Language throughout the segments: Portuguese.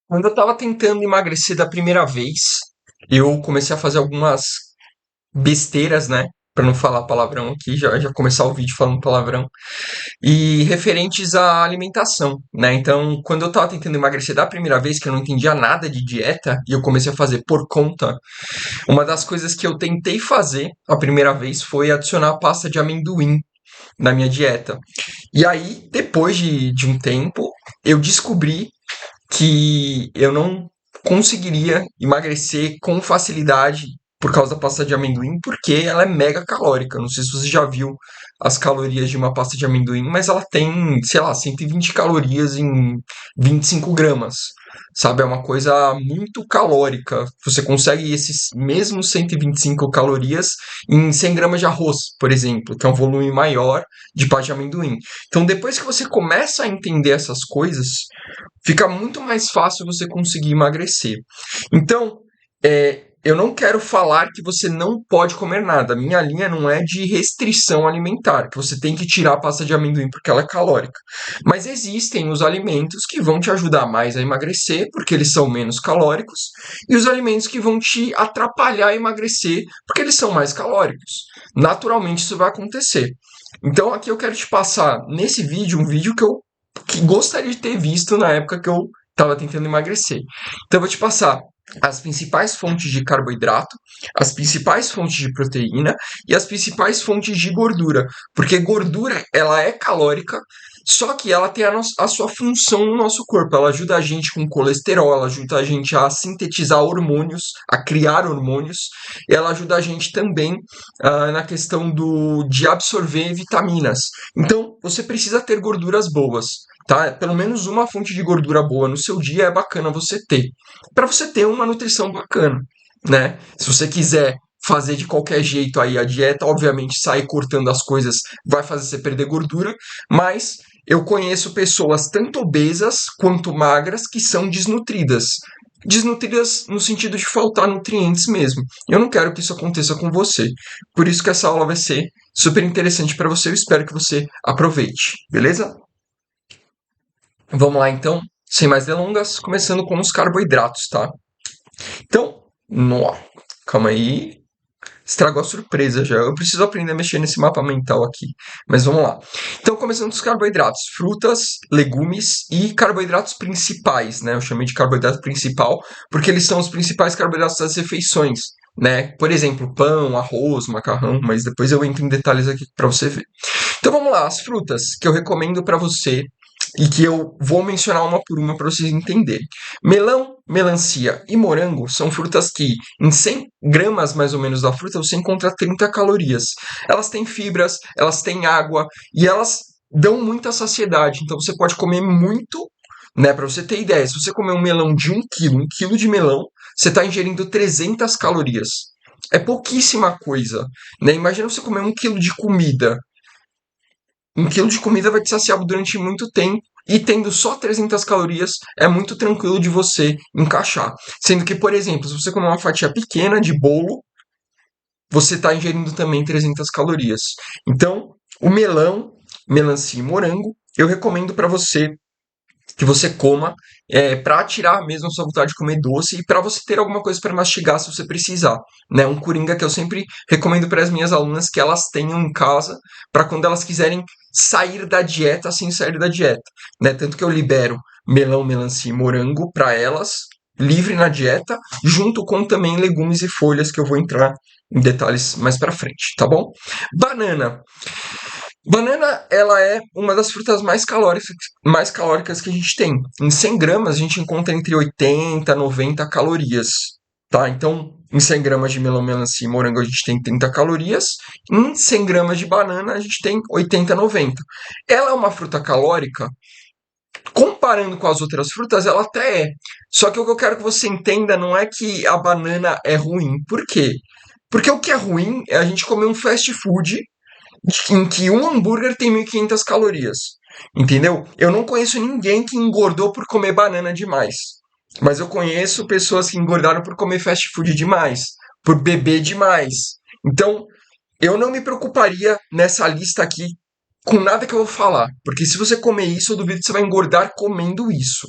Quando eu tava tentando emagrecer da primeira vez, eu comecei a fazer algumas besteiras, né? Pra não falar palavrão aqui, já começar o vídeo falando palavrão. E referentes à alimentação, né? Então, quando eu tava tentando emagrecer da primeira vez, que eu não entendia nada de dieta, e eu comecei a fazer por conta, uma das coisas que eu tentei fazer a primeira vez foi adicionar pasta de amendoim na minha dieta. E aí, depois de um tempo, eu descobri que eu não conseguiria emagrecer com facilidade por causa da pasta de amendoim, porque ela é mega calórica. Não sei se você já viu as calorias de uma pasta de amendoim, mas ela tem, sei lá, 120 calorias em 25 gramas. Sabe, é uma coisa muito calórica. Você consegue esses mesmos 125 calorias em 100 gramas de arroz, por exemplo, que é um volume maior de pasta de amendoim. Então, depois que você começa a entender essas coisas, fica muito mais fácil você conseguir emagrecer. Então, eu não quero falar que você não pode comer nada. Minha linha não é de restrição alimentar, que você tem que tirar a pasta de amendoim porque ela é calórica. Mas existem os alimentos que vão te ajudar mais a emagrecer, porque eles são menos calóricos, e os alimentos que vão te atrapalhar a emagrecer, porque eles são mais calóricos. Naturalmente isso vai acontecer. Então aqui eu quero te passar nesse vídeo um vídeo que gostaria de ter visto na época que eu estava tentando emagrecer. Então eu vou te passar as principais fontes de carboidrato, as principais fontes de proteína e as principais fontes de gordura, porque gordura ela é calórica, só que ela tem a sua função no nosso corpo. Ela ajuda a gente com colesterol, ela ajuda a gente a sintetizar hormônios, a criar hormônios, e ela ajuda a gente também na questão de absorver vitaminas. Então, você precisa ter gorduras boas, tá? Pelo menos uma fonte de gordura boa no seu dia é bacana você ter, para você ter uma nutrição bacana, né? Se você quiser fazer de qualquer jeito aí a dieta, obviamente sair cortando as coisas vai fazer você perder gordura, mas eu conheço pessoas tanto obesas quanto magras que são desnutridas. Desnutridas no sentido de faltar nutrientes mesmo. Eu não quero que isso aconteça com você. Por isso que essa aula vai ser super interessante para você. Eu espero que você aproveite, beleza? Vamos lá então, sem mais delongas, começando com os carboidratos, tá? Então, nó, calma aí. Estragou a surpresa já. Eu preciso aprender a mexer nesse mapa mental aqui. Mas vamos lá. Então, começando com os carboidratos: frutas, legumes e carboidratos principais, né? Eu chamei de carboidrato principal porque eles são os principais carboidratos das refeições, né? Por exemplo, pão, arroz, macarrão, mas depois eu entro em detalhes aqui para você ver. Então vamos lá, as frutas que eu recomendo para você e que eu vou mencionar uma por uma para vocês entenderem. Melão, melancia e morango são frutas que, em 100 gramas mais ou menos da fruta, você encontra 30 calorias. Elas têm fibras, elas têm água e elas dão muita saciedade. Então você pode comer muito, né? Para você ter ideia, se você comer um melão de 1 quilo de melão, você está ingerindo 300 calorias. É pouquíssima coisa, né? Imagina você comer 1 quilo de comida. 1 quilo de comida vai te saciar durante muito tempo e tendo só 300 calorias é muito tranquilo de você encaixar. Sendo que, por exemplo, se você comer uma fatia pequena de bolo, você está ingerindo também 300 calorias. Então, o melão, melancia e morango, eu recomendo para você que você coma para tirar mesmo a sua vontade de comer doce e para você ter alguma coisa para mastigar se você precisar, né? Um coringa que eu sempre recomendo para as minhas alunas que elas tenham em casa para quando elas quiserem sair da dieta sem sair da dieta, né? Tanto que eu libero melão, melancia e morango para elas livre na dieta, junto com também legumes e folhas que eu vou entrar em detalhes mais para frente, tá bom? Banana. Banana, ela é uma das frutas mais calóricas que a gente tem. Em 100 gramas, a gente encontra entre 80 e 90 calorias, tá? Então, em 100 gramas de melão, melancia e morango, a gente tem 30 calorias. Em 100 gramas de banana, a gente tem 80, 90. Ela é uma fruta calórica? Comparando com as outras frutas, ela até é. Só que o que eu quero que você entenda não é que a banana é ruim. Por quê? Porque o que é ruim é a gente comer um fast food em que um hambúrguer tem 1.500 calorias. Entendeu? Eu não conheço ninguém que engordou por comer banana demais. Mas eu conheço pessoas que engordaram por comer fast food demais, por beber demais. Então, eu não me preocuparia nessa lista aqui com nada que eu vou falar. Porque se você comer isso, eu duvido que você vai engordar comendo isso.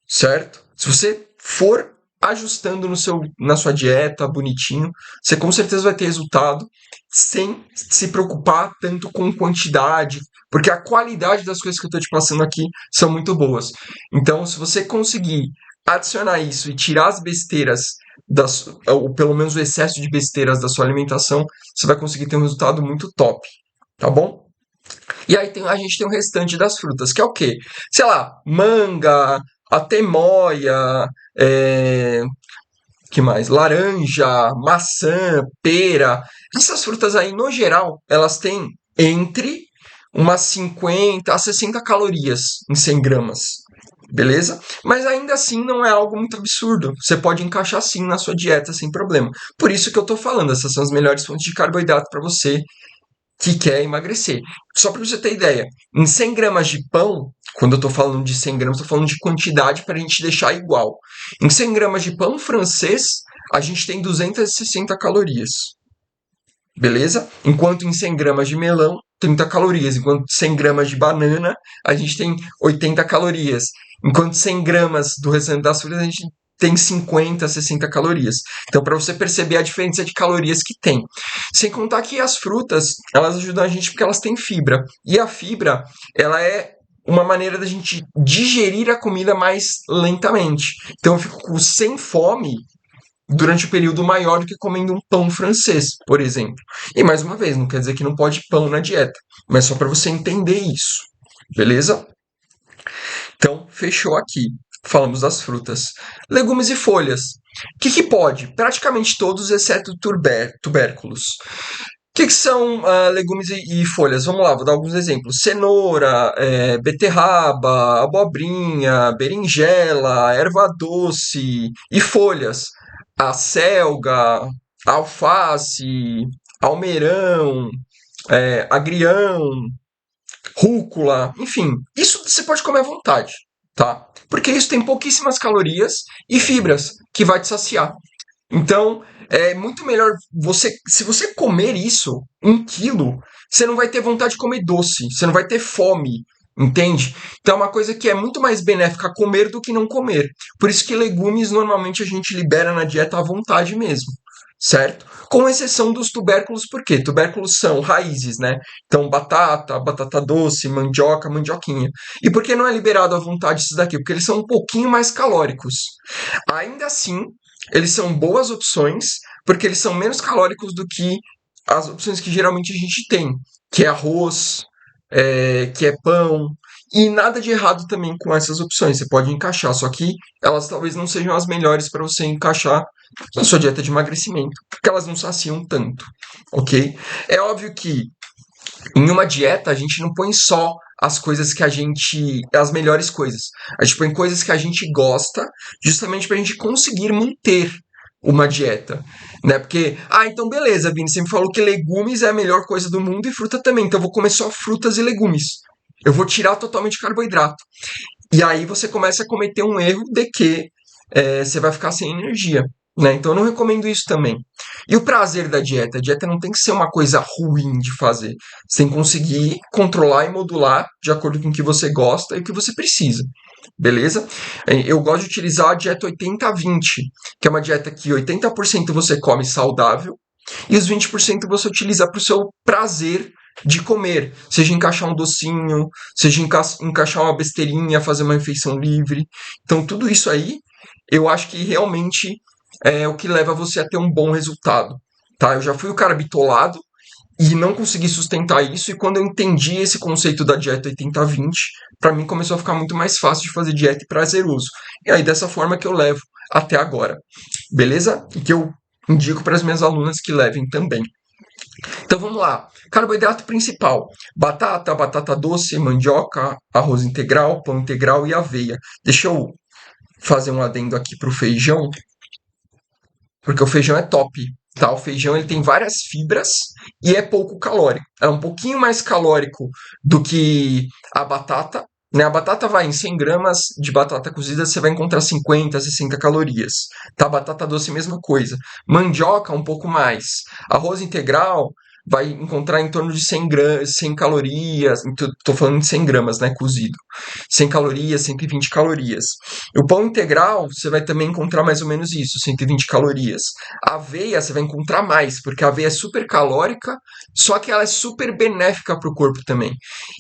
Certo? Se você for ajustando na sua dieta bonitinho, você com certeza vai ter resultado sem se preocupar tanto com quantidade, porque a qualidade das coisas que eu estou te passando aqui são muito boas. Então, se você conseguir adicionar isso e tirar as besteiras, ou pelo menos o excesso de besteiras da sua alimentação, você vai conseguir ter um resultado muito top, tá bom? E aí a gente tem o restante das frutas, que é o quê? Sei lá, manga, atemoia, que mais? Laranja, maçã, pera. Essas frutas aí, no geral, elas têm entre umas 50 a 60 calorias em 100 gramas. Beleza? Mas ainda assim não é algo muito absurdo. Você pode encaixar sim na sua dieta sem problema. Por isso que eu tô falando, essas são as melhores fontes de carboidrato para você que quer emagrecer. Só para você ter ideia, em 100 gramas de pão, quando eu estou falando de 100 gramas, estou falando de quantidade para a gente deixar igual. Em 100 gramas de pão francês, a gente tem 260 calorias. Beleza? Enquanto em 100 gramas de melão, 30 calorias. Enquanto 100 gramas de banana, a gente tem 80 calorias. Enquanto 100 gramas do restante das frutas, a gente tem 50, 60 calorias. Então, para você perceber a diferença de calorias que tem. Sem contar que as frutas, elas ajudam a gente porque elas têm fibra. E a fibra, ela é uma maneira da gente digerir a comida mais lentamente. Então, eu fico sem fome durante um período maior do que comendo um pão francês, por exemplo. E mais uma vez, não quer dizer que não pode pão na dieta, mas só para você entender isso. Beleza? Então, fechou aqui. Falamos das frutas. Legumes e folhas. O que pode? Praticamente todos, exceto tubérculos. O que são legumes e folhas? Vamos lá, vou dar alguns exemplos. Cenoura, beterraba, abobrinha, berinjela, erva doce e folhas. Acelga, alface, almeirão, agrião, rúcula, enfim. Isso você pode comer à vontade, tá? Porque isso tem pouquíssimas calorias e fibras que vai te saciar. Então, é muito melhor se você comer isso, 1 quilo, você não vai ter vontade de comer doce, você não vai ter fome, entende? Então é uma coisa que é muito mais benéfica comer do que não comer. Por isso que legumes normalmente a gente libera na dieta à vontade mesmo, certo? Com exceção dos tubérculos, por quê? Tubérculos são raízes, né? Então batata, batata doce, mandioca, mandioquinha. E por que não é liberado à vontade esses daqui? Porque eles são um pouquinho mais calóricos. Ainda assim, eles são boas opções, porque eles são menos calóricos do que as opções que geralmente a gente tem, que é arroz, que é pão, e nada de errado também com essas opções. Você pode encaixar, só que elas talvez não sejam as melhores para você encaixar na sua dieta de emagrecimento, porque elas não saciam tanto, ok? É óbvio que em uma dieta a gente não põe só as coisas que as melhores coisas. A gente põe coisas que a gente gosta, justamente para a gente conseguir manter uma dieta, né? Porque, então beleza, Vini, você me falou que legumes é a melhor coisa do mundo e fruta também, então eu vou comer só frutas e legumes. Eu vou tirar totalmente carboidrato. E aí você começa a cometer um erro de que você vai ficar sem energia, né? Então eu não recomendo isso também. E o prazer da dieta? A dieta não tem que ser uma coisa ruim de fazer. Você tem que conseguir controlar e modular de acordo com o que você gosta e o que você precisa. Beleza? Eu gosto de utilizar a dieta 80-20, que é uma dieta que 80% você come saudável e os 20% você utiliza para o seu prazer de comer, seja encaixar um docinho, seja encaixar uma besteirinha, fazer uma refeição livre. Então, tudo isso aí, eu acho que realmente é o que leva você a ter um bom resultado. Tá? Eu já fui o cara bitolado e não consegui sustentar isso, e quando eu entendi esse conceito da dieta 80-20, para mim começou a ficar muito mais fácil de fazer dieta e prazeroso. E aí, dessa forma que eu levo até agora. Beleza? E que eu indico para as minhas alunas que levem também. Então vamos lá. Carboidrato principal: batata, batata doce, mandioca, arroz integral, pão integral e aveia. Deixa eu fazer um adendo aqui pro feijão, porque o feijão é top. Tá? O feijão ele tem várias fibras e é pouco calórico. É um pouquinho mais calórico do que a batata. Né? A batata vai em 100 gramas de batata cozida, você vai encontrar 50, 60 calorias. Tá? Batata doce, mesma coisa. Mandioca, um pouco mais. Arroz integral, vai encontrar em torno de 100 calorias, tô falando de 100 gramas, né, cozido. 100 calorias, 120 calorias. O pão integral, você vai também encontrar mais ou menos isso, 120 calorias. A aveia, você vai encontrar mais, porque a aveia é super calórica, só que ela é super benéfica para o corpo também.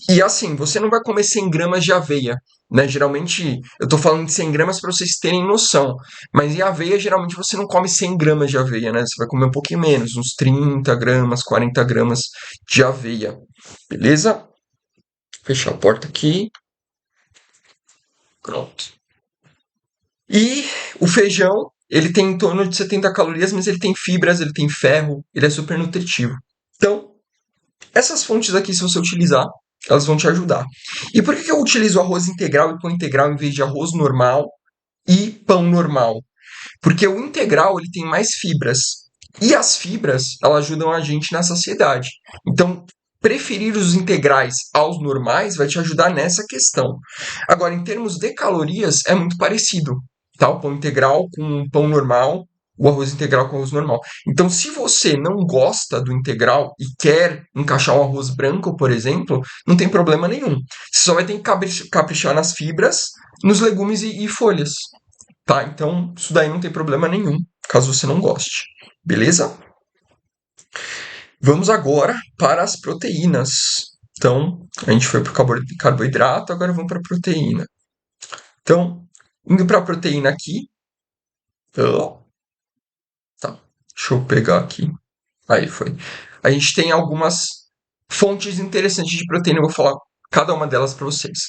E assim, você não vai comer 100 gramas de aveia, né? Geralmente, eu tô falando de 100 gramas para vocês terem noção. Mas em aveia, geralmente você não come 100 gramas de aveia, né? Você vai comer um pouquinho menos, uns 30 gramas, 40 gramas de aveia. Beleza? Fechar a porta aqui. Pronto. E o feijão, ele tem em torno de 70 calorias, mas ele tem fibras, ele tem ferro, ele é super nutritivo. Então, essas fontes aqui, se você utilizar, elas vão te ajudar. E por que eu utilizo arroz integral e pão integral em vez de arroz normal e pão normal? Porque o integral ele tem mais fibras. E as fibras, elas ajudam a gente na saciedade. Então, preferir os integrais aos normais vai te ajudar nessa questão. Agora, em termos de calorias, é muito parecido. Tá? O pão integral com o pão normal, o arroz integral com o arroz normal. Então, se você não gosta do integral e quer encaixar um arroz branco, por exemplo, não tem problema nenhum. Você só vai ter que caprichar nas fibras, nos legumes e folhas. Tá? Então, isso daí não tem problema nenhum, caso você não goste. Beleza? Vamos agora para as proteínas. Então, a gente foi para o carboidrato, agora vamos para a proteína. Então, indo para a proteína aqui. Tá, deixa eu pegar aqui. Aí foi. A gente tem algumas fontes interessantes de proteína, eu vou falar cada uma delas para vocês.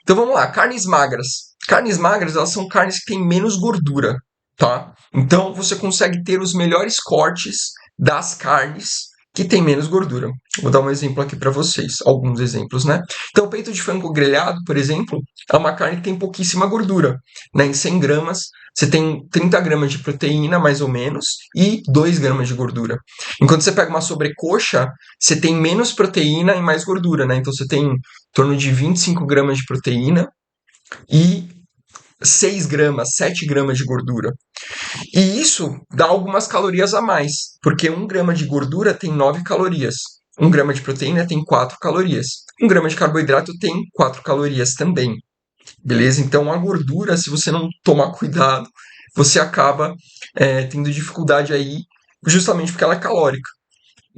Então vamos lá, carnes magras. Carnes magras, elas são carnes que têm menos gordura, tá? Então você consegue ter os melhores cortes das carnes que têm menos gordura. Vou dar um exemplo aqui para vocês, alguns exemplos, né? Então, o peito de frango grelhado, por exemplo, é uma carne que tem pouquíssima gordura, né? Em 100 gramas, você tem 30 gramas de proteína, mais ou menos, e 2 gramas de gordura. Enquanto você pega uma sobrecoxa, você tem menos proteína e mais gordura, né? Então, você tem em torno de 25 gramas de proteína e 6 gramas, 7 gramas de gordura. E isso dá algumas calorias a mais, porque 1 grama de gordura tem 9 calorias. 1 grama de proteína tem 4 calorias. 1 grama de carboidrato tem 4 calorias também. Beleza? Então a gordura, se você não tomar cuidado, você acaba tendo dificuldade aí, justamente porque ela é calórica.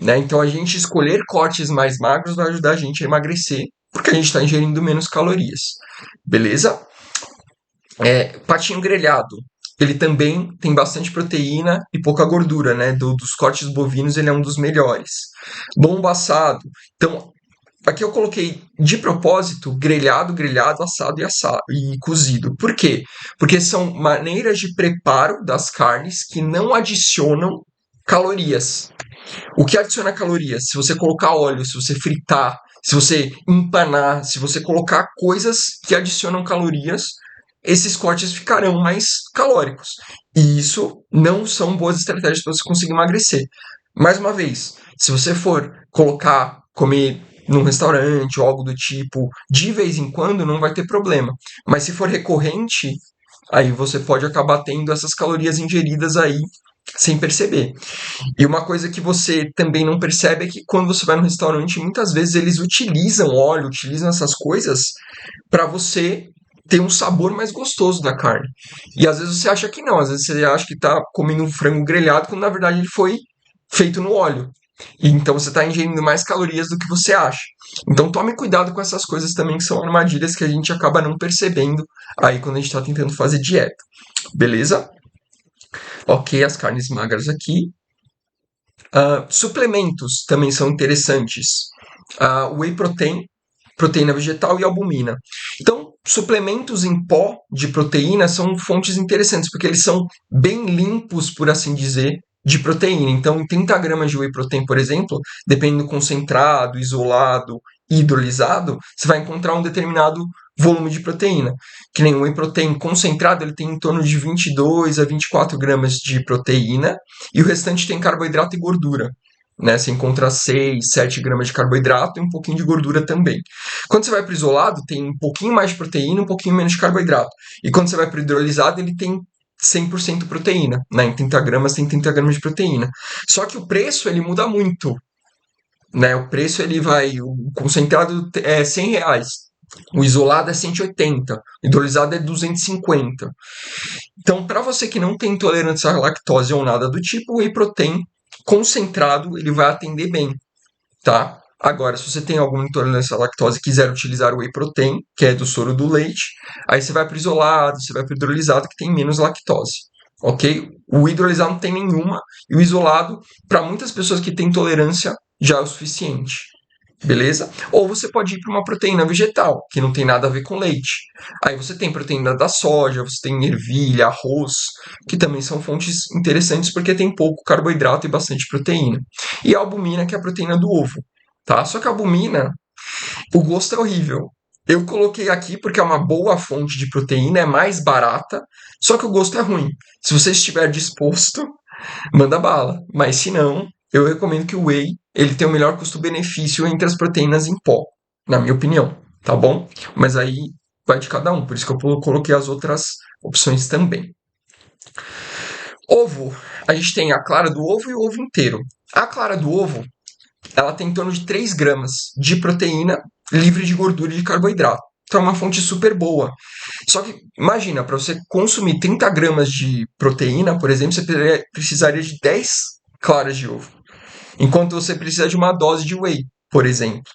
Né? Então a gente escolher cortes mais magros vai ajudar a gente a emagrecer, porque a gente está ingerindo menos calorias. Beleza? Patinho grelhado. Ele também tem bastante proteína e pouca gordura, né? Dos cortes bovinos, ele é um dos melhores. Lombo assado. Então, aqui eu coloquei de propósito grelhado, assado e cozido. Por quê? Porque são maneiras de preparo das carnes que não adicionam calorias. O que adiciona calorias? Se você colocar óleo, se você fritar, se você empanar, se você colocar coisas que adicionam calorias, esses cortes ficarão mais calóricos. E isso não são boas estratégias para você conseguir emagrecer. Mais uma vez, se você for comer num restaurante ou algo do tipo, de vez em quando, não vai ter problema. Mas se for recorrente, aí você pode acabar tendo essas calorias ingeridas aí sem perceber. E uma coisa que você também não percebe é que quando você vai no restaurante, muitas vezes eles utilizam óleo, utilizam essas coisas para você ter um sabor mais gostoso da carne. E às vezes você acha que não, às vezes você acha que está comendo um frango grelhado, quando na verdade ele foi feito no óleo. E então você está ingerindo mais calorias do que você acha. Então tome cuidado com essas coisas também, que são armadilhas que a gente acaba não percebendo aí quando a gente está tentando fazer dieta. Beleza? Ok, as carnes magras aqui. Suplementos também são interessantes. Whey protein, proteína vegetal e albumina. Então, suplementos em pó de proteína são fontes interessantes, porque eles são bem limpos, por assim dizer, de proteína. Então, em 30 gramas de whey protein, por exemplo, dependendo do concentrado, isolado, hidrolisado, você vai encontrar um determinado volume de proteína. Que nem o whey protein concentrado, ele tem em torno de 22 a 24 gramas de proteína, e o restante tem carboidrato e gordura. Né? Você encontra 6, 7 gramas de carboidrato e um pouquinho de gordura também. Quando você vai para o isolado, tem um pouquinho mais de proteína, um pouquinho menos de carboidrato. E quando você vai para o hidrolisado, ele tem 100% proteína. Né? Em 30 gramas tem 30 gramas de proteína. Só que o preço ele muda muito. né? O preço ele vai, o concentrado é R$ 100, o isolado é 180, o hidrolisado é 250. Então, para você que não tem intolerância à lactose ou nada do tipo, o whey protein concentrado ele vai atender bem, tá? Agora, se você tem alguma intolerância à lactose e quiser utilizar o whey protein, que é do soro do leite, aí você vai para o isolado, você vai para o hidrolisado, que tem menos lactose, ok? O hidrolisado não tem nenhuma, e o isolado, para muitas pessoas que têm intolerância, já é o suficiente, beleza? Ou você pode ir para uma proteína vegetal, que não tem nada a ver com leite. Aí você tem proteína da soja, você tem ervilha, arroz, que também são fontes interessantes porque tem pouco carboidrato e bastante proteína. E a albumina, que é a proteína do ovo, tá? Só que a albumina, o gosto é horrível. Eu coloquei aqui porque é uma boa fonte de proteína, é mais barata, só que o gosto é ruim. Se você estiver disposto, manda bala. Mas se não, eu recomendo que o whey ele tem o melhor custo-benefício entre as proteínas em pó, na minha opinião, tá bom? Mas aí vai de cada um, por isso que eu coloquei as outras opções também. Ovo, a gente tem a clara do ovo e o ovo inteiro. A clara do ovo, ela tem em torno de 3 gramas de proteína livre de gordura e de carboidrato. Então é uma fonte super boa. Só que imagina, para você consumir 30 gramas de proteína, por exemplo, você precisaria de 10 claras de ovo. Enquanto você precisa de uma dose de whey, por exemplo.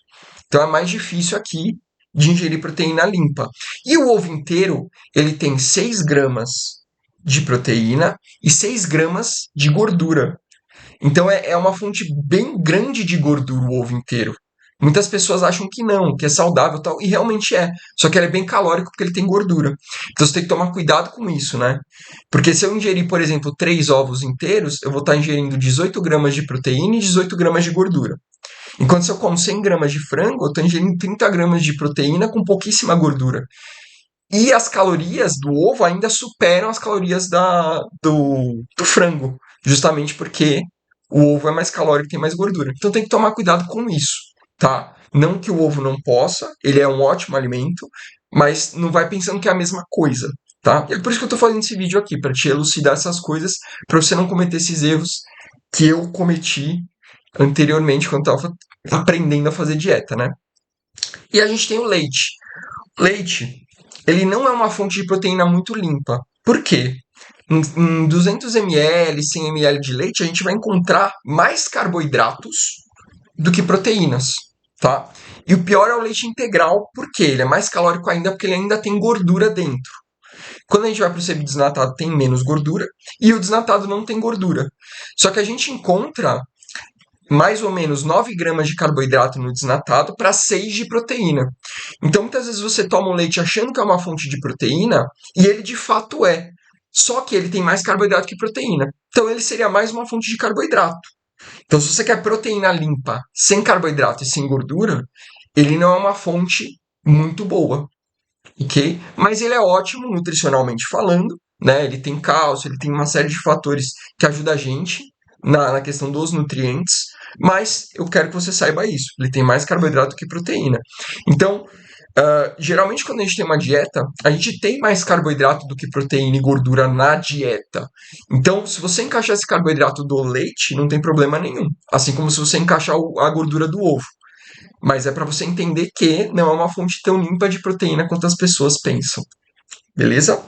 Então é mais difícil aqui de ingerir proteína limpa. E o ovo inteiro, ele tem 6 gramas de proteína e 6 gramas de gordura. Então é uma fonte bem grande de gordura o ovo inteiro. Muitas pessoas acham que não, que é saudável e tal, e realmente é. Só que ele é bem calórico porque ele tem gordura. Então você tem que tomar cuidado com isso, né? Porque se eu ingerir, por exemplo, 3 ovos inteiros, eu vou estar ingerindo 18 gramas de proteína e 18 gramas de gordura. Enquanto se eu como 100 gramas de frango, eu estou ingerindo 30 gramas de proteína com pouquíssima gordura. E as calorias do ovo ainda superam as calorias do frango, justamente porque o ovo é mais calórico e tem mais gordura. Então tem que tomar cuidado com isso, tá? Não que o ovo não possa, ele é um ótimo alimento, mas não vai pensando que é a mesma coisa, tá? E é por isso que eu tô fazendo esse vídeo aqui, para te elucidar essas coisas, para você não cometer esses erros que eu cometi anteriormente quando eu tava aprendendo a fazer dieta, né? E a gente tem o leite. Leite, ele não é uma fonte de proteína muito limpa. Por quê? Em 200 ml, 100 ml de leite, a gente vai encontrar mais carboidratos do que proteínas, tá? E o pior é o leite integral, porque ele é mais calórico ainda, porque ele ainda tem gordura dentro. Quando a gente vai para o semidesnatado, tem menos gordura, e o desnatado não tem gordura. Só que a gente encontra mais ou menos 9 gramas de carboidrato no desnatado para 6 de proteína. Então, muitas vezes você toma o leite achando que é uma fonte de proteína, e ele de fato é. Só que ele tem mais carboidrato que proteína. Então, ele seria mais uma fonte de carboidrato. Então, se você quer proteína limpa, sem carboidrato e sem gordura, ele não é uma fonte muito boa, ok? Mas ele é ótimo nutricionalmente falando, né? Ele tem cálcio, ele tem uma série de fatores que ajudam a gente na questão dos nutrientes, mas eu quero que você saiba isso. Ele tem mais carboidrato que proteína. Então, geralmente quando a gente tem uma dieta, a gente tem mais carboidrato do que proteína e gordura na dieta. Então, se você encaixar esse carboidrato do leite, não tem problema nenhum. Assim como se você encaixar a gordura do ovo. Mas é para você entender que não é uma fonte tão limpa de proteína quanto as pessoas pensam. Beleza?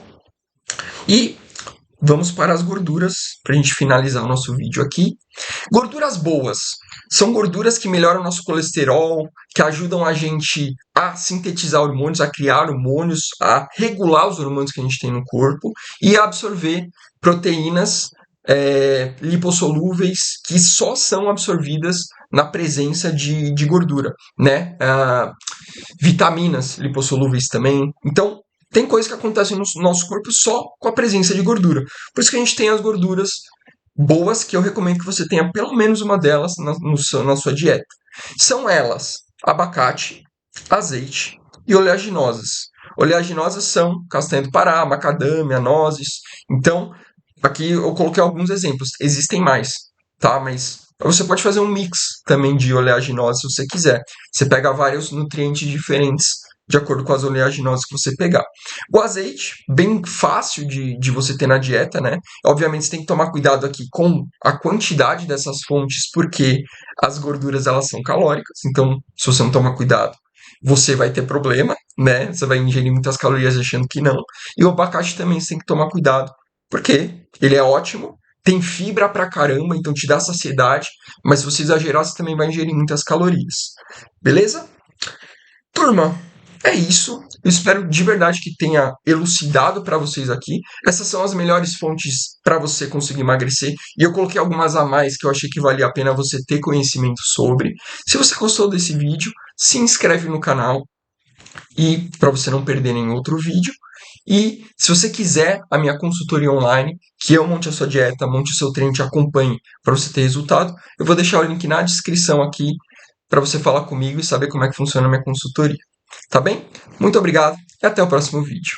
E vamos para as gorduras, para a gente finalizar o nosso vídeo aqui. Gorduras boas são gorduras que melhoram nosso colesterol, que ajudam a gente a sintetizar hormônios, a criar hormônios, a regular os hormônios que a gente tem no corpo e a absorver proteínas lipossolúveis que só são absorvidas na presença de gordura, né? Vitaminas lipossolúveis também. Então, tem coisas que acontecem no nosso corpo só com a presença de gordura. Por isso que a gente tem as gorduras boas, que eu recomendo que você tenha pelo menos uma delas na sua dieta. São elas: abacate, azeite e oleaginosas. Oleaginosas são castanha do Pará, macadâmia, nozes. Então, aqui eu coloquei alguns exemplos. Existem mais, tá? Mas você pode fazer um mix também de oleaginosas se você quiser. Você pega vários nutrientes diferentes de acordo com as oleaginosas que você pegar. O azeite, bem fácil de você ter na dieta, né? Obviamente você tem que tomar cuidado aqui com a quantidade dessas fontes, porque as gorduras elas são calóricas, então se você não tomar cuidado, você vai ter problema, né? Você vai ingerir muitas calorias achando que não. E o abacate também você tem que tomar cuidado, porque ele é ótimo, tem fibra pra caramba, então te dá saciedade, mas se você exagerar, você também vai ingerir muitas calorias. Beleza? Turma, é isso. Eu espero de verdade que tenha elucidado para vocês aqui. Essas são as melhores fontes para você conseguir emagrecer. E eu coloquei algumas a mais que eu achei que valia a pena você ter conhecimento sobre. Se você gostou desse vídeo, se inscreve no canal e para você não perder nenhum outro vídeo. E se você quiser a minha consultoria online, que eu monte a sua dieta, monte o seu treino, te acompanhe para você ter resultado, eu vou deixar o link na descrição aqui para você falar comigo e saber como é que funciona a minha consultoria. Tá bem? Muito obrigado e até o próximo vídeo.